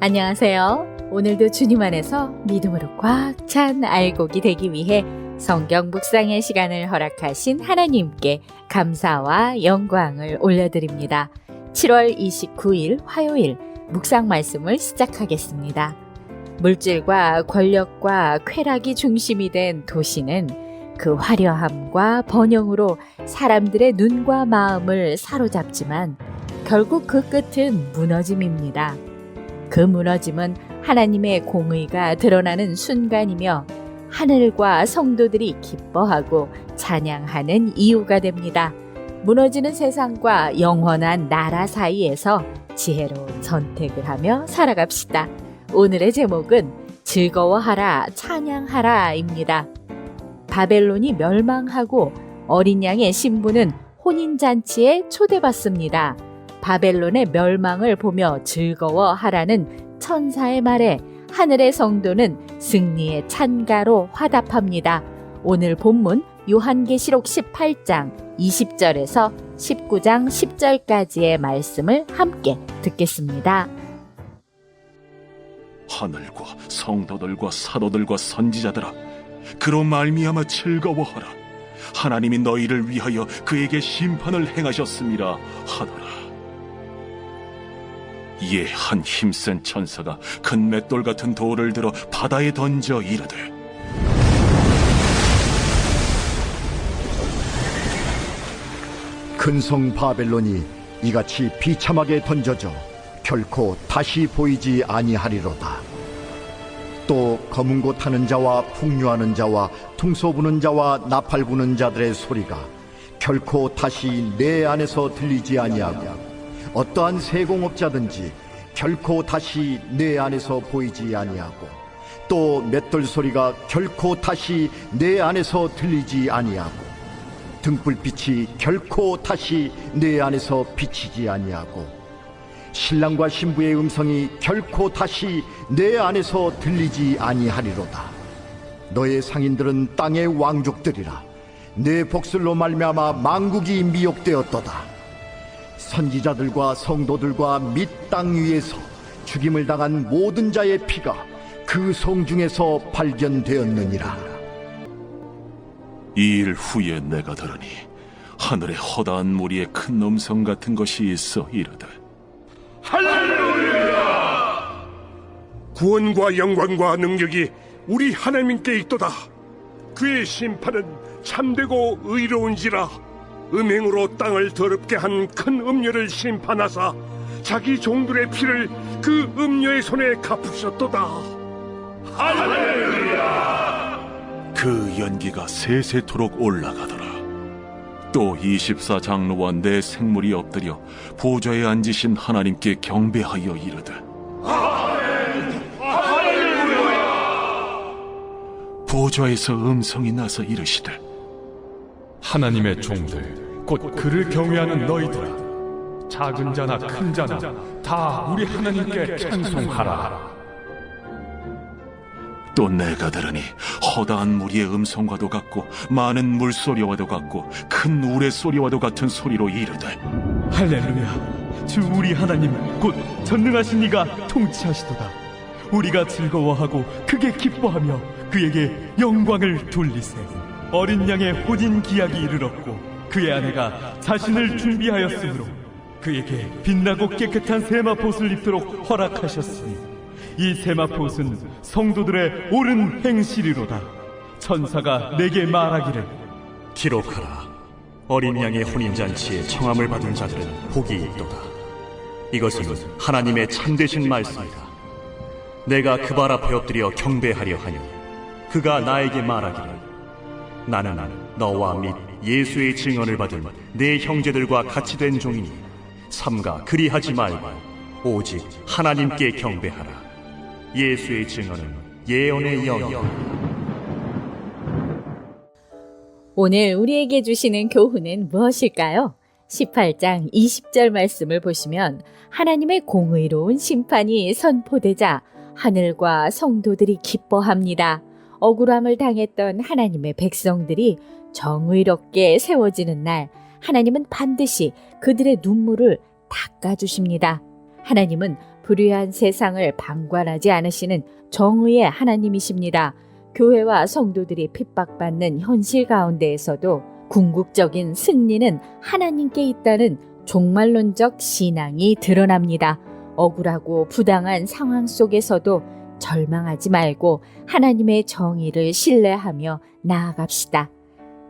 안녕하세요. 오늘도 주님 안에서 믿음으로 꽉 찬 알곡이 되기 위해 성경 묵상의 시간을 허락하신 하나님께 감사와 영광을 올려드립니다. 7월 29일 화요일 묵상 말씀을 시작하겠습니다. 물질과 권력과 쾌락이 중심이 된 도시는 그 화려함과 번영으로 사람들의 눈과 마음을 사로잡지만 결국 그 끝은 무너짐입니다. 그 무너짐은 하나님의 공의가 드러나는 순간이며 하늘과 성도들이 기뻐하고 찬양하는 이유가 됩니다. 무너지는 세상과 영원한 나라 사이에서 지혜로운 선택을 하며 살아갑시다. 오늘의 제목은 즐거워하라, 찬양하라입니다. 바벨론이 멸망하고 어린 양의 신부는 혼인잔치에 초대받습니다. 바벨론의 멸망을 보며 즐거워하라는 천사의 말에 하늘의 성도는 승리의 찬가로 화답합니다. 오늘 본문 요한계시록 18장 20절에서 19장 10절까지의 말씀을 함께 듣겠습니다. 하늘과 성도들과 사도들과 선지자들아, 그로 말미암아 즐거워하라. 하나님이 너희를 위하여 그에게 심판을 행하셨음이라 하더라. 이에 한 힘센 천사가 큰 맷돌 같은 돌을 들어 바다에 던져 이르되, 큰 성 바벨론이 이같이 비참하게 던져져 결코 다시 보이지 아니하리로다. 또 검은 고 타는 자와 풍류하는 자와 퉁소 부는 자와 나팔 부는 자들의 소리가 결코 다시 내 안에서 들리지 아니하고 어떠한 세공업자든지 결코 다시 내 안에서 보이지 아니하고 또 맷돌 소리가 결코 다시 내 안에서 들리지 아니하고 등불빛이 결코 다시 내 안에서 비치지 아니하고 신랑과 신부의 음성이 결코 다시 내 안에서 들리지 아니하리로다. 너의 상인들은 땅의 왕족들이라. 내 복술로 말미암아 만국이 미혹되었도다. 선지자들과 성도들과 및 땅 위에서 죽임을 당한 모든 자의 피가 그 성 중에서 발견되었느니라. 이 일 후에 내가 들으니 하늘에 허다한 무리의 큰 음성 같은 것이 있어 이르되, 할렐루야! 구원과 영광과 능력이 우리 하나님께 있도다. 그의 심판은 참되고 의로운지라. 음행으로 땅을 더럽게 한 큰 음녀를 심판하사 자기 종들의 피를 그 음녀의 손에 갚으셨도다. 할렐루야! 그 연기가 세세토록 올라가더라. 또 24장로와 네 생물이 엎드려 보좌에 앉으신 하나님께 경배하여 이르되, 보좌에서 음성이 나서 이르시되, 하나님의 종들 곧 그를 경외하는 너희들아, 작은 자나 큰 자나 다 우리 하나님께 찬송하라. 또 내가 들으니 허다한 무리의 음성과도 같고 많은 물소리와도 같고 큰 우레소리와도 같은 소리로 이르되, 할렐루야! 주 우리 하나님 곧 전능하신 이가 통치하시도다. 우리가 즐거워하고 크게 기뻐하며 그에게 영광을 돌리세. 어린 양의 혼인 기약이 이르렀고 그의 아내가 자신을 준비하였으므로 그에게 빛나고 깨끗한 세마포옷을 입도록 허락하셨으니 이 세마포옷은 성도들의 옳은 행실이로다. 천사가 내게 말하기를, 기록하라. 어린 양의 혼인잔치에 청함을 받은 자들은 복이 있도다. 이것은 하나님의 참되신 말씀이다. 내가 그 발 앞에 엎드려 경배하려 하니 그가 나에게 말하기를, 나는 너와 및 예수의 증언을 받은 내 형제들과 같이 된 종이니 삼가 그리하지 말고 오직 하나님께 경배하라. 예수의 증언은 예언의 영이다. 오늘 우리에게 주시는 교훈은 무엇일까요? 18장 20절 말씀을 보시면 하나님의 공의로운 심판이 선포되자 하늘과 성도들이 기뻐합니다. 억울함을 당했던 하나님의 백성들이 정의롭게 세워지는 날, 하나님은 반드시 그들의 눈물을 닦아주십니다. 하나님은 불의한 세상을 방관하지 않으시는 정의의 하나님이십니다. 교회와 성도들이 핍박받는 현실 가운데에서도 궁극적인 승리는 하나님께 있다는 종말론적 신앙이 드러납니다. 억울하고 부당한 상황 속에서도 절망하지 말고 하나님의 정의를 신뢰하며 나아갑시다.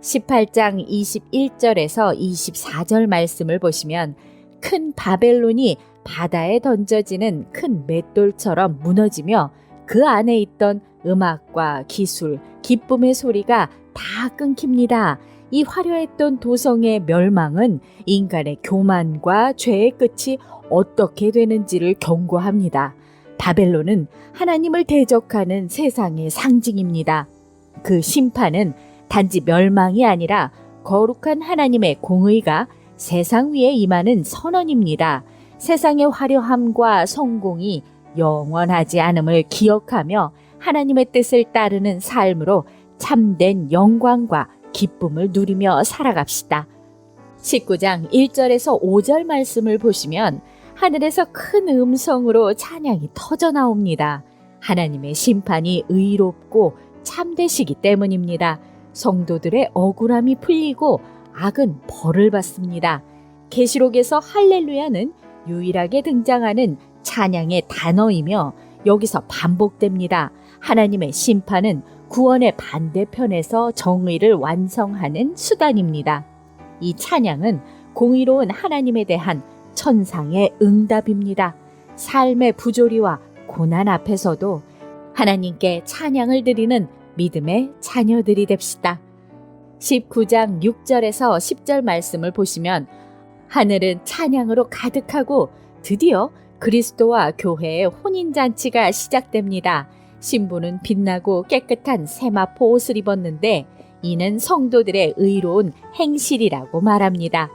18장 21절에서 24절 말씀을 보시면 큰 바벨론이 바다에 던져지는 큰 맷돌처럼 무너지며 그 안에 있던 음악과 기술, 기쁨의 소리가 다 끊깁니다. 이 화려했던 도성의 멸망은 인간의 교만과 죄의 끝이 어떻게 되는지를 경고합니다. 바벨론은 하나님을 대적하는 세상의 상징입니다. 그 심판은 단지 멸망이 아니라 거룩한 하나님의 공의가 세상 위에 임하는 선언입니다. 세상의 화려함과 성공이 영원하지 않음을 기억하며 하나님의 뜻을 따르는 삶으로 참된 영광과 기쁨을 누리며 살아갑시다. 19장 1절에서 5절 말씀을 보시면 하늘에서 큰 음성으로 찬양이 터져 나옵니다. 하나님의 심판이 의롭고 참되시기 때문입니다. 성도들의 억울함이 풀리고 악은 벌을 받습니다. 계시록에서 할렐루야는 유일하게 등장하는 찬양의 단어이며 여기서 반복됩니다. 하나님의 심판은 구원의 반대편에서 정의를 완성하는 수단입니다. 이 찬양은 공의로운 하나님에 대한 천상의 응답입니다. 삶의 부조리와 고난 앞에서도 하나님께 찬양을 드리는 믿음의 자녀들이 됩시다. 19장 6절에서 10절 말씀을 보시면 하늘은 찬양으로 가득하고 드디어 그리스도와 교회의 혼인잔치가 시작됩니다. 신부는 빛나고 깨끗한 세마포 옷을 입었는데 이는 성도들의 의로운 행실이라고 말합니다.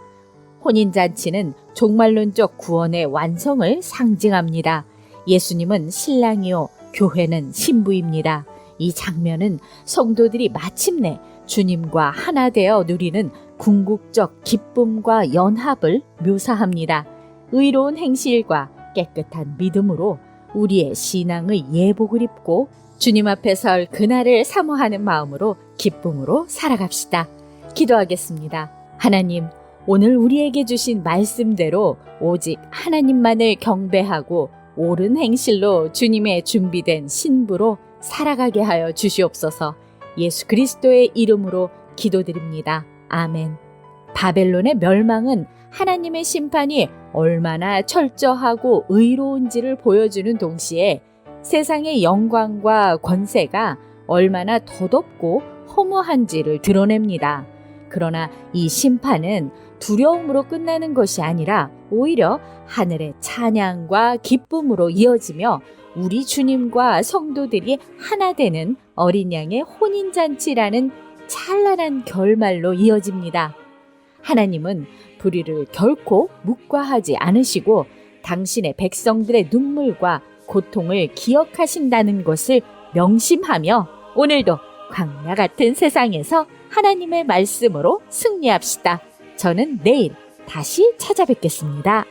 혼인잔치는 종말론적 구원의 완성을 상징합니다. 예수님은 신랑이요, 교회는 신부입니다. 이 장면은 성도들이 마침내 주님과 하나 되어 누리는 궁극적 기쁨과 연합을 묘사합니다. 의로운 행실과 깨끗한 믿음으로 우리의 신앙의 예복을 입고 주님 앞에 설 그날을 사모하는 마음으로 기쁨으로 살아갑시다. 기도하겠습니다. 하나님, 오늘 우리에게 주신 말씀대로 오직 하나님만을 경배하고 옳은 행실로 주님의 준비된 신부로 살아가게 하여 주시옵소서. 예수 그리스도의 이름으로 기도드립니다. 아멘. 바벨론의 멸망은 하나님의 심판이 얼마나 철저하고 의로운지를 보여주는 동시에 세상의 영광과 권세가 얼마나 덧없고 허무한지를 드러냅니다. 그러나 이 심판은 두려움으로 끝나는 것이 아니라 오히려 하늘의 찬양과 기쁨으로 이어지며 우리 주님과 성도들이 하나 되는 어린 양의 혼인잔치라는 찬란한 결말로 이어집니다. 하나님은 불의를 결코 묵과하지 않으시고 당신의 백성들의 눈물과 고통을 기억하신다는 것을 명심하며 오늘도 광야 같은 세상에서 하나님의 말씀으로 승리합시다. 저는 내일 다시 찾아뵙겠습니다.